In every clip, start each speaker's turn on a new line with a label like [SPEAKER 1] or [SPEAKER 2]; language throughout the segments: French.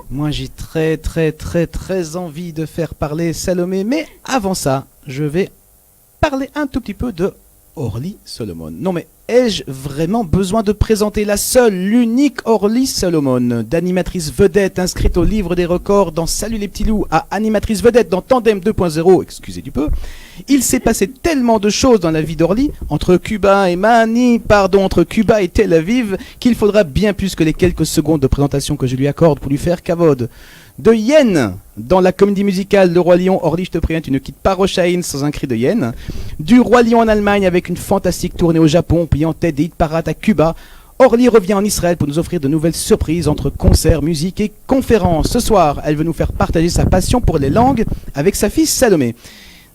[SPEAKER 1] Moi, j'ai très envie de faire parler Salomé, mais avant ça, je vais parler un tout petit peu de Orly Solomon. Non mais, ai-je vraiment besoin de présenter la seule, l'unique Orly Solomon, d'animatrice vedette inscrite au livre des records dans Salut les petits loups à animatrice vedette dans Tandem 2.0, excusez du peu. Il s'est passé tellement de choses dans la vie d'Orly, entre Cuba et Tel Aviv, qu'il faudra bien plus que les quelques secondes de présentation que je lui accorde pour lui faire cavode. De hyène dans la comédie musicale Le Roi Lion, Orly, je te préviens, tu ne quittes pas Rochaïn sans un cri de hyène. Du Roi Lion en Allemagne avec une fantastique tournée au Japon, puis en tête des hit parades à Cuba. Orly revient en Israël pour nous offrir de nouvelles surprises entre concerts, musique et conférences. Ce soir, elle veut nous faire partager sa passion pour les langues avec sa fille Salomé.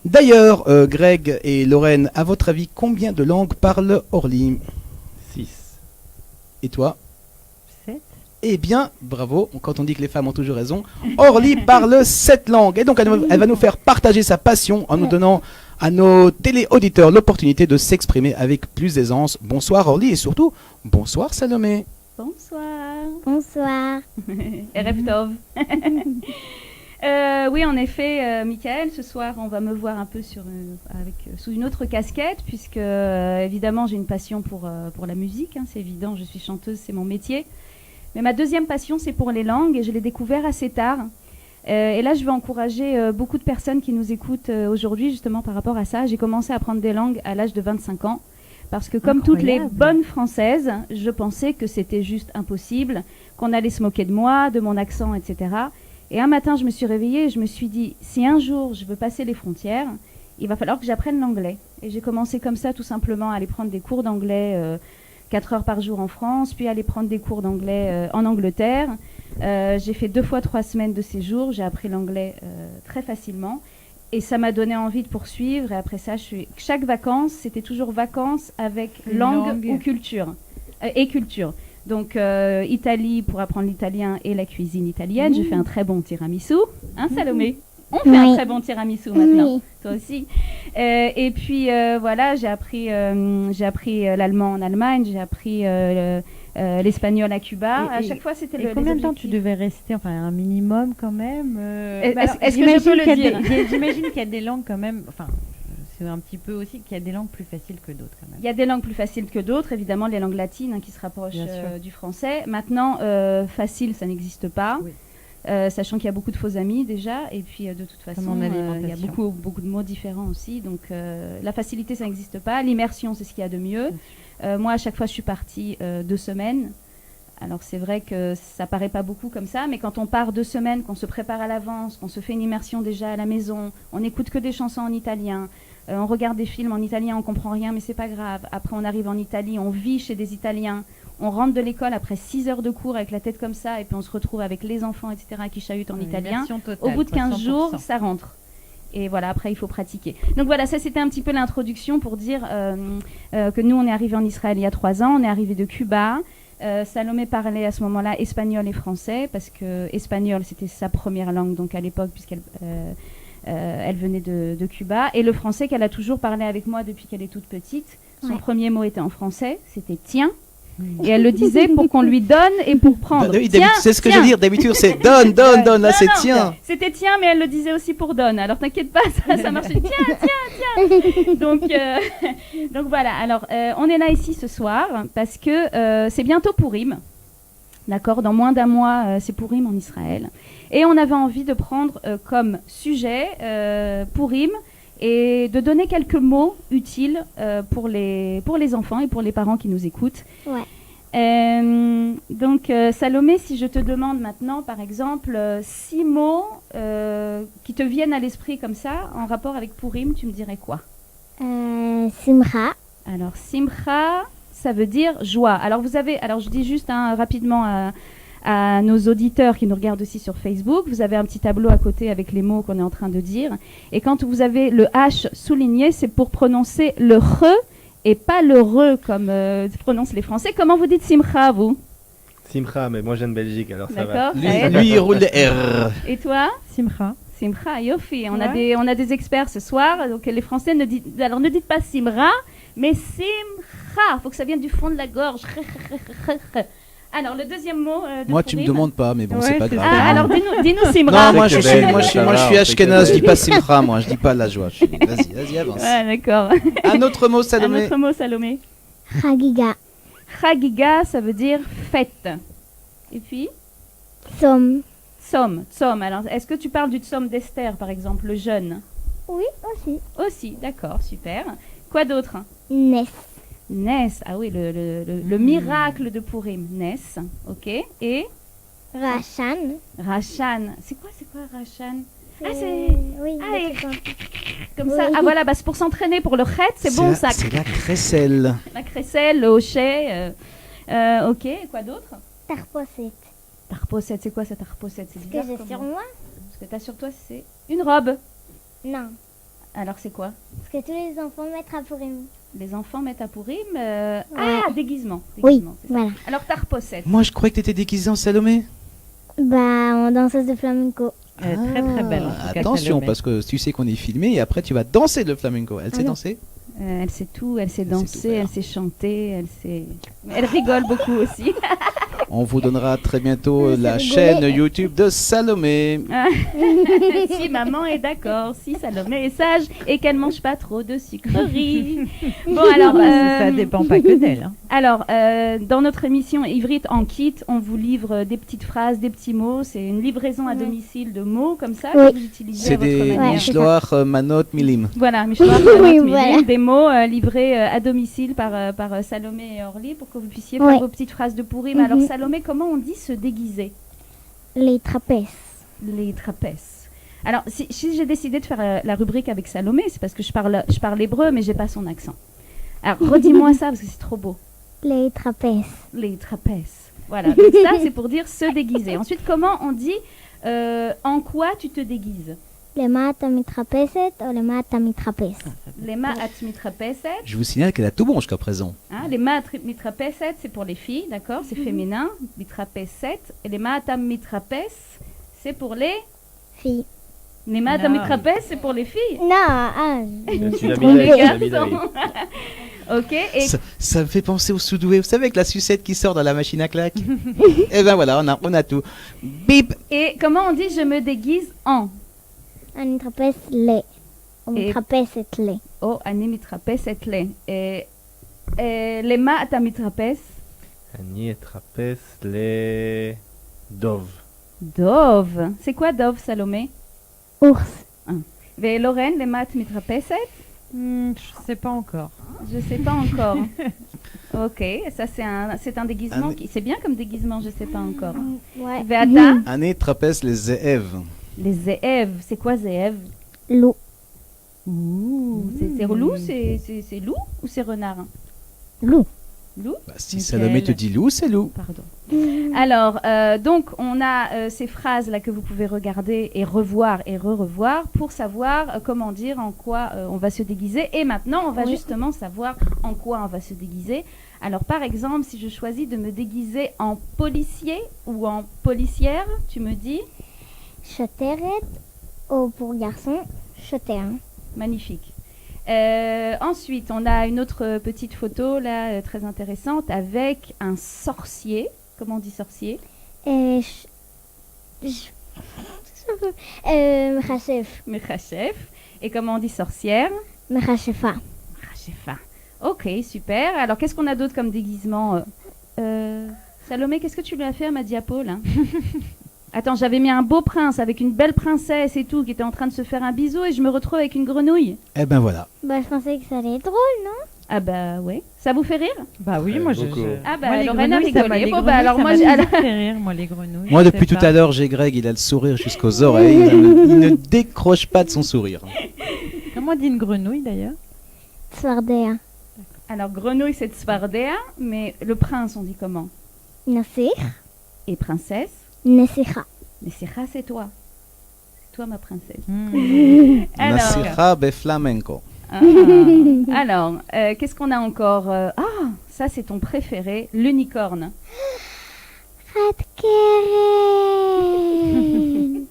[SPEAKER 1] D'ailleurs, Greg et Lorraine, à votre avis, combien de langues parle Orly ?
[SPEAKER 2] 6.
[SPEAKER 1] Et toi ?
[SPEAKER 3] 7.
[SPEAKER 1] Eh bien, bravo, quand on dit que les femmes ont toujours raison, Orly parle 7 langues. Et donc, elle va nous faire partager sa passion en nous donnant à nos téléauditeurs l'opportunité de s'exprimer avec plus d'aisance. Bonsoir Orly et surtout, bonsoir Salomé.
[SPEAKER 4] Bonsoir. Bonsoir.
[SPEAKER 5] Erev Tov. Oui, en effet, Michael, ce soir, on va me voir un peu sous une autre casquette, puisque évidemment, j'ai une passion pour la musique. C'est évident, je suis chanteuse, c'est mon métier. Mais ma deuxième passion, c'est pour les langues, et je l'ai découvert assez tard. Et là, je veux encourager beaucoup de personnes qui nous écoutent aujourd'hui, justement, par rapport à ça. J'ai commencé à apprendre des langues à l'âge de 25 ans, parce que comme toutes les bonnes Françaises, je pensais que c'était juste impossible, qu'on allait se moquer de moi, de mon accent, etc. Et un matin, je me suis réveillée et je me suis dit, si un jour je veux passer les frontières, il va falloir que j'apprenne l'anglais. Et j'ai commencé comme ça, tout simplement, à aller prendre des cours d'anglais 4 heures par jour en France, puis aller prendre des cours d'anglais en Angleterre. J'ai fait 2 fois 3 semaines de séjour, j'ai appris l'anglais très facilement. Et ça m'a donné envie de poursuivre. Et après ça, chaque vacances, c'était toujours vacances avec langue ou culture. Et culture. Donc, Italie pour apprendre l'italien et la cuisine italienne. Je fais un très bon tiramisu. Hein, Salomé ? On fait un très bon tiramisu maintenant. Toi aussi. Et puis, voilà, j'ai appris l'allemand en Allemagne. J'ai appris l'espagnol à Cuba. À chaque fois, c'était
[SPEAKER 3] combien de temps tu devais rester ? Enfin, un minimum quand même.
[SPEAKER 5] Est-ce que je peux le dire ?
[SPEAKER 3] J'imagine qu'il y a des langues quand même... Enfin, c'est un petit peu aussi qu'il y a des langues plus faciles que d'autres quand même.
[SPEAKER 5] Il y a des langues plus faciles que d'autres, évidemment les langues latines qui se rapprochent du français. Maintenant, facile, ça n'existe pas, sachant qu'il y a beaucoup de faux amis déjà, et puis de toute façon, il y a beaucoup de mots différents aussi. Donc la facilité, ça n'existe pas. L'immersion, c'est ce qu'il y a de mieux. Moi, à chaque fois, je suis partie 2 semaines. Alors c'est vrai que ça paraît pas beaucoup comme ça, mais quand on part 2 semaines, qu'on se prépare à l'avance, qu'on se fait une immersion déjà à la maison, on n'écoute que des chansons en italien, on regarde des films en italien, on comprend rien, mais c'est pas grave. Après, on arrive en Italie, on vit chez des Italiens, on rentre de l'école après 6 heures de cours avec la tête comme ça, et puis on se retrouve avec les enfants, etc., qui chahutent en italien.
[SPEAKER 3] Totale,
[SPEAKER 5] au bout de 15 jours, ça rentre. Et voilà, après, il faut pratiquer. Donc voilà, ça, c'était un petit peu l'introduction pour dire que nous, on est arrivés en Israël il y a 3 ans, on est arrivés de Cuba. Salomé parlait à ce moment-là espagnol et français, parce que espagnol, c'était sa première langue, donc à l'époque, puisqu'elle elle venait de Cuba. Et le français qu'elle a toujours parlé avec moi depuis qu'elle est toute petite. Son premier mot était en français, c'était « tiens ». Et elle le disait pour qu'on lui donne et pour prendre.
[SPEAKER 1] Tiens, c'est ce que je veux dire, d'habitude c'est donne, là c'est tiens.
[SPEAKER 5] C'était tiens, mais elle le disait aussi pour donne. Alors t'inquiète pas, ça marchait. Tiens. Donc voilà, alors on est là ici ce soir parce que c'est bientôt Pourim. D'accord, dans moins d'un mois, c'est Pourim en Israël. Et on avait envie de prendre comme sujet Pourim et de donner quelques mots utiles pour les enfants et pour les parents qui nous écoutent.
[SPEAKER 4] Ouais.
[SPEAKER 5] Donc, Salomé, si je te demande maintenant, par exemple, 6 mots qui te viennent à l'esprit comme ça, en rapport avec Pourim, tu me dirais quoi ?
[SPEAKER 4] Simcha.
[SPEAKER 5] Alors, Simcha, ça veut dire joie. Alors, je dis juste rapidement à nos auditeurs qui nous regardent aussi sur Facebook, vous avez un petit tableau à côté avec les mots qu'on est en train de dire. Et quand vous avez le H souligné, c'est pour prononcer le re et pas le re comme prononcent les Français. Comment vous dites simcha, vous ?
[SPEAKER 2] Simcha, mais moi je viens de Belgique, alors ça va.
[SPEAKER 5] D'accord.
[SPEAKER 1] Lui,
[SPEAKER 5] Ça aide.
[SPEAKER 1] lui, il roule des R.
[SPEAKER 5] Et toi?
[SPEAKER 3] Simra.
[SPEAKER 5] Simra, Yofi. On
[SPEAKER 3] Ouais.
[SPEAKER 5] a des experts ce soir. Donc les Français ne dites, alors ne dites pas Simra, mais Simcha. Faut que ça vienne du fond de la gorge. Alors le deuxième mot. De
[SPEAKER 1] Moi, tu me
[SPEAKER 5] Purim.
[SPEAKER 1] demandes pas, mais bon,
[SPEAKER 3] Ouais,
[SPEAKER 1] c'est pas
[SPEAKER 3] c'est
[SPEAKER 1] grave.
[SPEAKER 5] Ah, alors dis-nous Simra.
[SPEAKER 1] Non, moi je
[SPEAKER 2] C'est
[SPEAKER 1] suis,
[SPEAKER 2] belle,
[SPEAKER 1] moi je
[SPEAKER 2] ça
[SPEAKER 1] suis,
[SPEAKER 2] va,
[SPEAKER 1] moi je suis
[SPEAKER 2] on fait
[SPEAKER 1] ashkénaze,
[SPEAKER 2] que-
[SPEAKER 1] je dis pas Simcha, moi, je dis pas la joie. Vas-y, avance.
[SPEAKER 5] Ouais, d'accord.
[SPEAKER 1] Un autre mot,
[SPEAKER 5] Un
[SPEAKER 1] Salomé.
[SPEAKER 5] autre mot, Salomé.
[SPEAKER 4] Chagiga.
[SPEAKER 5] Chagiga, ça veut dire fête. Et puis
[SPEAKER 4] Som.
[SPEAKER 5] Tzom. Alors, est-ce que tu parles du Tzom d'Esther, par exemple, le jeûne?
[SPEAKER 4] Oui, aussi.
[SPEAKER 5] Aussi, d'accord, super. Quoi d'autre?
[SPEAKER 4] Nes.
[SPEAKER 5] Nes, ah oui, le miracle de Purim. Nes, ok. Et
[SPEAKER 4] Rachan.
[SPEAKER 5] Rachan. C'est quoi Rachan? Ah, c'est
[SPEAKER 4] Oui,
[SPEAKER 5] Ah, et-
[SPEAKER 4] je sais pas.
[SPEAKER 5] comme ça.
[SPEAKER 4] Oui.
[SPEAKER 5] Ah voilà, bah, c'est pour s'entraîner pour le chet, c'est bon ça.
[SPEAKER 1] C'est la crécelle.
[SPEAKER 5] La crécelle, le hochet. Ok, et quoi d'autre?
[SPEAKER 4] Tarposet.
[SPEAKER 5] Tarposet, c'est quoi cette tarposet? C'est
[SPEAKER 4] Ce que
[SPEAKER 5] bizarre.
[SPEAKER 4] j'ai
[SPEAKER 5] comme
[SPEAKER 4] sur
[SPEAKER 5] nom.
[SPEAKER 4] moi?
[SPEAKER 5] Ce que t'as sur toi, c'est une robe.
[SPEAKER 4] Non.
[SPEAKER 5] Alors c'est quoi?
[SPEAKER 4] Ce que tous les enfants mettent à Purim.
[SPEAKER 5] Les enfants mettent à Purim. Ah, déguisement.
[SPEAKER 4] Oui,
[SPEAKER 5] déguisement, c'est ça.
[SPEAKER 4] voilà.
[SPEAKER 5] Alors tarposet.
[SPEAKER 1] Moi, je croyais que t'étais déguisée en Salomé.
[SPEAKER 4] Bah, en danseuse de flamenco.
[SPEAKER 3] Elle est très très belle. en tout cas,
[SPEAKER 1] Attention,
[SPEAKER 3] Salomé.
[SPEAKER 1] parce que tu sais qu'on est filmé et après tu vas danser le flamenco. Elle sait
[SPEAKER 4] non.
[SPEAKER 1] danser?
[SPEAKER 5] Elle sait tout, elle sait
[SPEAKER 1] Elle sait tout
[SPEAKER 5] danser,
[SPEAKER 1] faire.
[SPEAKER 5] elle sait chanter, elle rigole beaucoup aussi.
[SPEAKER 1] On vous donnera très bientôt
[SPEAKER 4] Oui, ça
[SPEAKER 1] la
[SPEAKER 4] rigolait.
[SPEAKER 1] chaîne YouTube de Salomé.
[SPEAKER 5] Si maman est d'accord, si Salomé est sage et qu'elle mange pas trop de sucreries. Bon alors,
[SPEAKER 3] Ça dépend pas que d'elle. hein.
[SPEAKER 5] alors dans notre émission Ivrit en kit, on vous livre des petites phrases, des petits mots. C'est une livraison à
[SPEAKER 4] Ouais.
[SPEAKER 5] domicile de mots comme ça
[SPEAKER 4] Oui.
[SPEAKER 5] que vous utilisez
[SPEAKER 1] C'est
[SPEAKER 5] à votre
[SPEAKER 1] des
[SPEAKER 5] manière.
[SPEAKER 4] Ouais.
[SPEAKER 1] mishloach, manot, milim.
[SPEAKER 5] Voilà, Mishloach,
[SPEAKER 4] Oui,
[SPEAKER 5] Manot,
[SPEAKER 4] voilà.
[SPEAKER 5] Milim, des mots livrés à domicile par Salomé et Orly pour que vous puissiez faire
[SPEAKER 4] Ouais.
[SPEAKER 5] vos petites phrases de Purim.
[SPEAKER 4] Mhm.
[SPEAKER 5] Alors Salomé, comment on dit se déguiser?
[SPEAKER 4] Les trapèzes.
[SPEAKER 5] Les trapèzes. Alors, si j'ai décidé de faire la rubrique avec Salomé, c'est parce que je parle hébreu, mais j'ai pas son accent. Alors, redis-moi ça parce que c'est trop beau.
[SPEAKER 4] Les trapèzes.
[SPEAKER 5] Les trapèzes. Voilà. Donc ça, c'est pour dire se déguiser. Ensuite, comment on dit en quoi tu te déguises?
[SPEAKER 4] Les maths mitrapeset ou les maths mitrapèses.
[SPEAKER 5] Les ma'at mitrapeset.
[SPEAKER 1] Je vous signale qu'elle a tout bon jusqu'à présent.
[SPEAKER 5] Hein, les ma'at mitrapeset, c'est pour les filles, d'accord? C'est féminin. Mitrapeset. Et les ma'atam mitrapes, c'est pour les...
[SPEAKER 4] Filles.
[SPEAKER 5] Les ma'atam
[SPEAKER 3] Non.
[SPEAKER 5] mitrapes, c'est pour les filles.
[SPEAKER 4] Non, ah,
[SPEAKER 2] Tu l'as
[SPEAKER 5] Pour
[SPEAKER 2] mis
[SPEAKER 5] les
[SPEAKER 2] là, tu l'as mis là.
[SPEAKER 5] garçons. Ok. Et
[SPEAKER 1] Ça me fait penser au soudoué. Vous savez, avec la sucette qui sort dans la machine à claques. Et ben voilà, on a tout. Bip.
[SPEAKER 5] Et comment on dit je me déguise en?
[SPEAKER 4] un mitrapèse les. Ou
[SPEAKER 5] Et-
[SPEAKER 4] mitrapeset les.
[SPEAKER 5] Oh, ani mitrapes et le. Et les ma à ta mitrapes?
[SPEAKER 2] אני אתחפש לדוב.
[SPEAKER 5] Dove. C'est quoi Dove, Salomé?
[SPEAKER 4] Ours.
[SPEAKER 5] Et Lorraine, les maths mitrapeset?
[SPEAKER 3] Je sais pas encore.
[SPEAKER 5] Je sais pas encore. Ok, ça c'est un déguisement.
[SPEAKER 1] Un-
[SPEAKER 5] C'est bien comme déguisement, je sais pas encore.
[SPEAKER 4] Ouais.
[SPEAKER 5] Veata,
[SPEAKER 1] Année trapèze les Zeev.
[SPEAKER 5] les Zeev. C'est quoi Zeev?
[SPEAKER 4] Loup.
[SPEAKER 5] Ouh, c'est loup, c'est loup ou c'est renard?
[SPEAKER 4] Loup.
[SPEAKER 5] Loup?
[SPEAKER 1] Bah, si
[SPEAKER 3] Nickel.
[SPEAKER 1] Salomé te dit loup, c'est loup.
[SPEAKER 5] Pardon. Alors, donc, on a ces phrases-là que vous pouvez regarder et revoir et re-revoir pour savoir comment dire, en quoi on va se déguiser. Et maintenant, on va
[SPEAKER 4] Oui.
[SPEAKER 5] justement savoir en quoi on va se déguiser. Alors, par exemple, si je choisis de me déguiser en policier ou en policière, tu me dis
[SPEAKER 4] Choteret. Ou pour garçon, choter.
[SPEAKER 5] magnifique. Ensuite, on a une autre petite photo là très intéressante avec un sorcier. Comment on dit sorcier?
[SPEAKER 4] Et Mechachef.
[SPEAKER 5] Mechachef. Et comment on dit sorcière?
[SPEAKER 4] Mechachefa.
[SPEAKER 5] Rachefa. Ok, super. Alors, qu'est-ce qu'on a d'autre comme déguisement Salomé, qu'est-ce que tu lui as fait à ma diapo, là? Attends, j'avais mis un beau prince avec une belle princesse et tout, qui était en train de se faire un bisou, et je me retrouve avec une grenouille.
[SPEAKER 1] Eh ben voilà.
[SPEAKER 4] Bah, je pensais que ça allait être drôle, non?
[SPEAKER 5] Ah bah ouais. Ça vous fait rire?
[SPEAKER 3] Bah oui,
[SPEAKER 2] Ouais,
[SPEAKER 3] moi
[SPEAKER 2] beaucoup.
[SPEAKER 5] Ah bah,
[SPEAKER 3] moi, les
[SPEAKER 5] Lorraine a
[SPEAKER 3] grenouilles, ça
[SPEAKER 5] rigolé.
[SPEAKER 3] m'a- les
[SPEAKER 5] Bon, bah,
[SPEAKER 3] grenouilles,
[SPEAKER 5] alors,
[SPEAKER 3] ça
[SPEAKER 5] moi,
[SPEAKER 3] m'a
[SPEAKER 5] j'ai-
[SPEAKER 3] toujours fait rire, moi les grenouilles.
[SPEAKER 1] Moi,
[SPEAKER 3] je
[SPEAKER 1] depuis
[SPEAKER 3] sais
[SPEAKER 1] tout
[SPEAKER 3] pas.
[SPEAKER 1] à l'heure, j'ai Greg, il a le sourire jusqu'aux oreilles. Il ne décroche pas de son sourire.
[SPEAKER 3] Comment on dit une grenouille d'ailleurs?
[SPEAKER 4] Svardea.
[SPEAKER 5] Alors, grenouille, c'est Svardea, mais le prince, on dit comment?
[SPEAKER 4] Nasir.
[SPEAKER 5] Et princesse?
[SPEAKER 4] Nesicha.
[SPEAKER 5] Mais c'est toi. C'est toi, ma princesse. Alors,
[SPEAKER 1] Nasira be flamenco.
[SPEAKER 5] ah, alors qu'est-ce qu'on a encore? Ah, ça, c'est ton préféré, l'unicorne.
[SPEAKER 4] Chad Keren.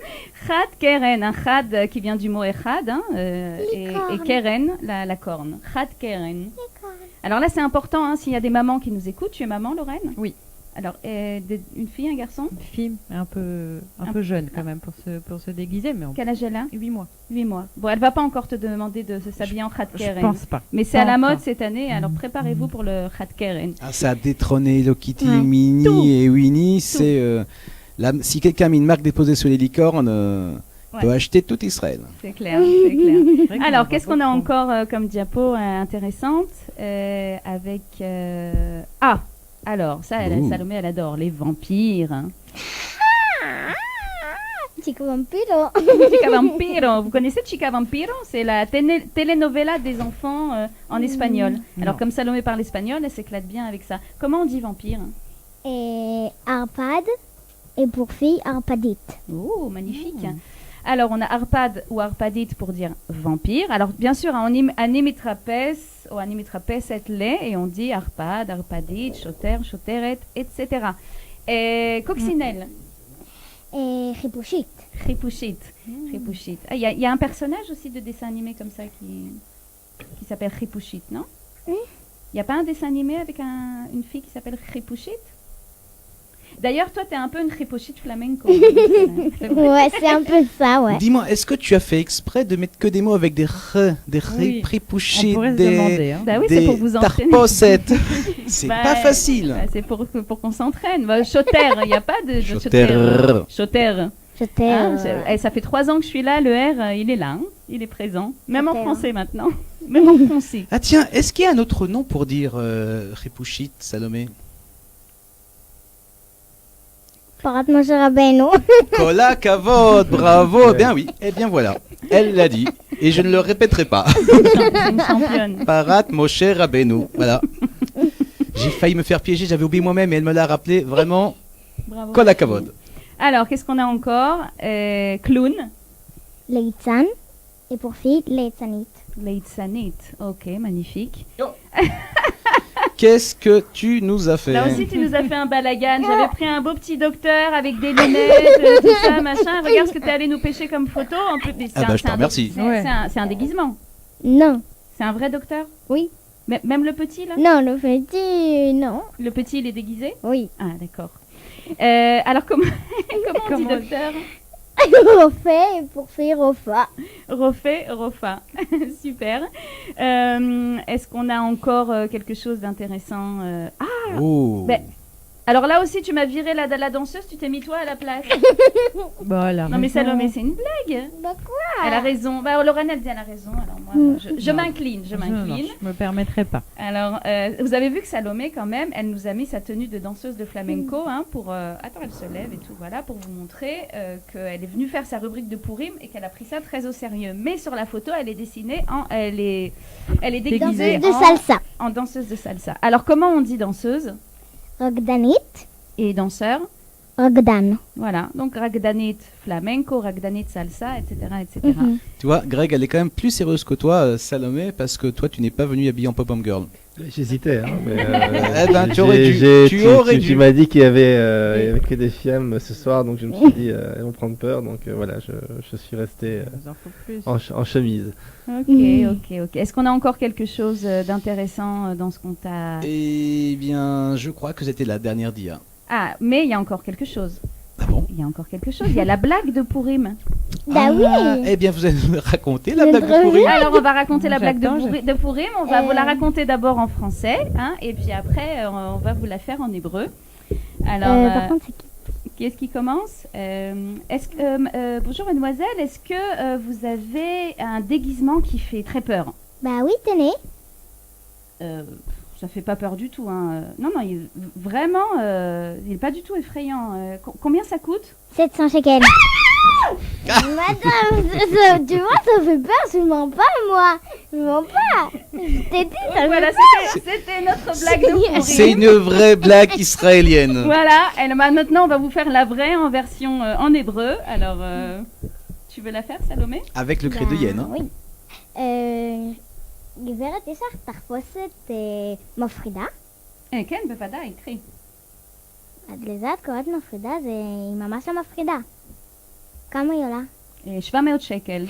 [SPEAKER 5] Chad Keren, un chad qui vient du mot echad, hein, et
[SPEAKER 4] Licorne.
[SPEAKER 5] Keren, la corne. Chad Keren. Alors là, c'est important, hein, s'il y a des mamans qui nous écoutent. Tu es maman, Lorraine?
[SPEAKER 3] Oui.
[SPEAKER 5] Alors, une fille, un garçon?
[SPEAKER 3] Une fille, un peu jeune quand même pour se déguiser, mais
[SPEAKER 5] Quel âge elle a?
[SPEAKER 3] 8 mois.
[SPEAKER 5] 8 mois. Bon, elle va pas encore te demander de s'habiller en Chad
[SPEAKER 3] Je
[SPEAKER 5] Keren.
[SPEAKER 3] pense pas.
[SPEAKER 5] Mais c'est à la
[SPEAKER 3] Pas
[SPEAKER 5] mode
[SPEAKER 3] encore.
[SPEAKER 5] cette année, alors préparez-vous pour le Chad Keren.
[SPEAKER 1] Ah, ça a détrôné Hello Kitty,
[SPEAKER 4] Ouais.
[SPEAKER 1] Minnie
[SPEAKER 5] Tout.
[SPEAKER 1] et Winnie. C'est si quelqu'un a mis une marque déposée sur les licornes,
[SPEAKER 5] Ouais.
[SPEAKER 1] peut acheter tout Israël.
[SPEAKER 5] C'est clair, c'est clair.
[SPEAKER 3] C'est vrai qu'on en
[SPEAKER 5] Alors,
[SPEAKER 3] voit
[SPEAKER 5] qu'est-ce qu'on a
[SPEAKER 3] beaucoup.
[SPEAKER 5] encore comme diapo intéressante avec... Ah, alors, ça,
[SPEAKER 1] Ouh.
[SPEAKER 5] Salomé, elle adore, les vampires. Hein.
[SPEAKER 4] Chico Vampiro.
[SPEAKER 5] Chica Vampiro, vous connaissez Chica Vampiro? C'est la telenovela des enfants en espagnol. Alors,
[SPEAKER 3] Non.
[SPEAKER 5] comme Salomé parle espagnol, elle s'éclate bien avec ça. Comment on dit vampire?
[SPEAKER 4] Et Arpad. Et pour fille, Arpadite.
[SPEAKER 5] Oh, magnifique. Alors, on a Arpad ou Arpadite pour dire vampire. Alors, bien sûr, Animitrapes ou Animitrapes et les, et on dit Arpad, Arpadite, Choter, Choteret, etc. Et Coccinelle,
[SPEAKER 4] Et Ripouchit.
[SPEAKER 5] Ripouchit, Ripouchit. Ah, il y a un personnage aussi de dessin animé comme ça qui s'appelle Ripouchit, non? Il n'y a pas un dessin animé avec une fille qui s'appelle Ripouchit? D'ailleurs, toi, tu es un peu une Ripouchit flamenco. C'est vrai.
[SPEAKER 4] Ouais, c'est un peu ça, ouais.
[SPEAKER 1] Dis-moi, est-ce que tu as fait exprès de mettre que des mots avec des
[SPEAKER 3] Oui.
[SPEAKER 1] prépouchés,
[SPEAKER 3] On pourrait se
[SPEAKER 1] des,
[SPEAKER 3] demander. Hein.
[SPEAKER 5] Bah oui, c'est
[SPEAKER 1] des
[SPEAKER 5] pour vous entraîner.
[SPEAKER 1] tarposettes? C'est
[SPEAKER 5] Bah,
[SPEAKER 1] pas facile.
[SPEAKER 5] Bah, c'est pour qu'on s'entraîne. Bah, Choter, il n'y a pas de
[SPEAKER 1] Choter.
[SPEAKER 5] Choter.
[SPEAKER 4] Je t'ai.
[SPEAKER 5] Hein, ça fait 3 ans que je suis là, le R, il est là, hein, il est présent. Même en
[SPEAKER 4] Choter.
[SPEAKER 5] français maintenant. Même en français.
[SPEAKER 1] Ah tiens, est-ce qu'il y a un autre nom pour dire Ripouchit, Salomé?
[SPEAKER 4] Parat Moshe Rabbeinu.
[SPEAKER 1] Kola Kavod, bravo.
[SPEAKER 2] Ouais.
[SPEAKER 1] Bien oui, eh bien voilà, elle l'a dit. Et je ne le répéterai pas.
[SPEAKER 5] C'est une championne.
[SPEAKER 1] Parat Moshe Rabbeinu, voilà. J'ai failli me faire piéger, j'avais oublié moi-même et elle me l'a rappelé. Vraiment,
[SPEAKER 5] Bravo.
[SPEAKER 1] Kola Kavod.
[SPEAKER 5] Alors, qu'est-ce qu'on a encore? Clown.
[SPEAKER 4] Leitzan. Et pour fille, Leitzanit.
[SPEAKER 5] Leitsanit. Ok, magnifique.
[SPEAKER 1] Qu'est-ce que tu nous as fait?
[SPEAKER 5] Là aussi, tu nous as fait un balagan. J'avais pris un beau petit docteur avec des lunettes, tout ça, machin. Regarde ce que tu es allé nous pêcher comme photo. En plus, mais
[SPEAKER 1] Ah bah, je te remercie.
[SPEAKER 3] Ouais.
[SPEAKER 5] C'est un déguisement.
[SPEAKER 4] Non.
[SPEAKER 5] C'est un vrai docteur?
[SPEAKER 4] Oui.
[SPEAKER 5] Même le petit, là?
[SPEAKER 4] Non, le petit, non.
[SPEAKER 5] Le petit, il est déguisé?
[SPEAKER 4] Oui.
[SPEAKER 5] Ah, d'accord. Alors, comment on dit
[SPEAKER 3] Comment-
[SPEAKER 5] docteur?
[SPEAKER 4] Refait et pour fille, Rofa.
[SPEAKER 5] Refait, Rofa. Super. Est-ce qu'on a encore quelque chose d'intéressant
[SPEAKER 1] Oh.
[SPEAKER 5] Ben, alors là aussi, tu m'as viré la danseuse, tu t'es mis toi à la place.
[SPEAKER 3] Voilà.
[SPEAKER 5] Non mais Salomé, c'est une blague.
[SPEAKER 4] Bah quoi?
[SPEAKER 5] Elle a raison. Bah, Lorraine, elle dit elle a raison. Alors moi, je m'incline, je m'incline.
[SPEAKER 3] Je me permettrai pas.
[SPEAKER 5] Alors, vous avez vu que Salomé, quand même, elle nous a mis sa tenue de danseuse de flamenco, hein, pour... Attends, elle se lève et tout, voilà, pour vous montrer qu'elle est venue faire sa rubrique de Pourim et qu'elle a pris ça très au sérieux. Mais sur la photo, elle est dessinée en... Elle est déguisée
[SPEAKER 4] Danseuse de salsa.
[SPEAKER 5] en danseuse de salsa. Alors, comment on dit danseuse
[SPEAKER 4] Rogdanit.
[SPEAKER 5] et danseur?
[SPEAKER 4] Rogdan.
[SPEAKER 5] Voilà, donc ragdanit flamenco, ragdanit salsa, etc. etc.
[SPEAKER 4] Mhm.
[SPEAKER 1] Tu vois, Greg, elle est quand même plus sérieuse que toi, Salomé, parce que toi, tu n'es pas venu habillé en pop-up girl.
[SPEAKER 2] J'hésitais. Hein, mais,
[SPEAKER 1] Eh ben, tu aurais dû. Tu aurais dû.
[SPEAKER 2] Tu m'as dit qu'il y avait que des femmes ce soir, donc je me suis dit, elles vont prendre peur. Donc voilà, je suis resté
[SPEAKER 3] Il en faut plus.
[SPEAKER 2] en chemise.
[SPEAKER 5] Ok,
[SPEAKER 4] Mhm.
[SPEAKER 5] ok. Est-ce qu'on a encore quelque chose d'intéressant dans ce qu'on t'a...
[SPEAKER 1] Eh bien, je crois que c'était la dernière dia.
[SPEAKER 5] Ah, mais il y a encore quelque chose.
[SPEAKER 1] Ah bon?
[SPEAKER 5] Il y a encore quelque chose. Il y a la blague de Pourim.
[SPEAKER 4] Bah oui.
[SPEAKER 1] Eh bien, vous allez nous raconter la
[SPEAKER 4] Le
[SPEAKER 1] blague de
[SPEAKER 4] brevet.
[SPEAKER 1] pourri.
[SPEAKER 5] Alors, on va raconter la blague
[SPEAKER 3] J'attends,
[SPEAKER 5] de Pourim. On va vous la
[SPEAKER 4] Euh.
[SPEAKER 5] raconter d'abord en français, hein, et puis après, on va vous la faire en hébreu. Alors,
[SPEAKER 4] Par contre, c'est qui?
[SPEAKER 5] qui est-ce qui commence? Bonjour, mademoiselle. Est-ce que vous avez un déguisement qui fait très peur?
[SPEAKER 4] Bah oui, tenez.
[SPEAKER 5] Ça fait pas peur du tout. Hein. Non, vraiment, il est pas du tout effrayant. Combien ça coûte?
[SPEAKER 4] 700 shekels. Madame, tu vois, ça fait peur, je mens pas, moi. Je mens pas. Je t'ai dit, ça
[SPEAKER 5] Voilà,
[SPEAKER 4] fait
[SPEAKER 5] c'était notre blague de Pourim.
[SPEAKER 1] C'est une vraie blague israélienne.
[SPEAKER 5] Voilà, maintenant on va vous faire la vraie en version en hébreu. Alors, tu veux la faire, Salomé?
[SPEAKER 1] Avec le cri de hyène. Hein.
[SPEAKER 4] Oui. גברת, יש לך תחפושת מפחידה?
[SPEAKER 5] כן, בוודאי, קחי.
[SPEAKER 4] לזה את קוראת מפחידה? היא ממש לא מפחידה. כמה היא עולה?
[SPEAKER 5] 700 שקל.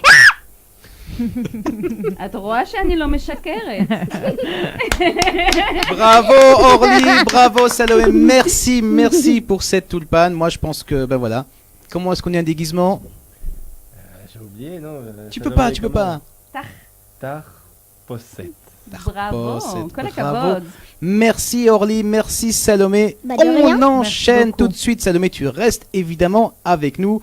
[SPEAKER 5] את רואה שאני לא משקרת.
[SPEAKER 1] Bravo Orly, bravo Salomé, merci pour cette tulpane. Moi je pense que, ben voilà. Comment est-ce qu'on est un déguisement?
[SPEAKER 2] J'ai oublié, non
[SPEAKER 1] Tu peux pas.
[SPEAKER 2] Tar Posset.
[SPEAKER 5] Bravo, כל
[SPEAKER 1] bravo.
[SPEAKER 5] הכבוד.
[SPEAKER 1] Merci Orly, merci Salomé.
[SPEAKER 4] Bah, de rien.
[SPEAKER 1] On enchaîne
[SPEAKER 3] Merci
[SPEAKER 1] tout
[SPEAKER 3] beaucoup.
[SPEAKER 1] de suite. Salomé, tu restes évidemment avec nous.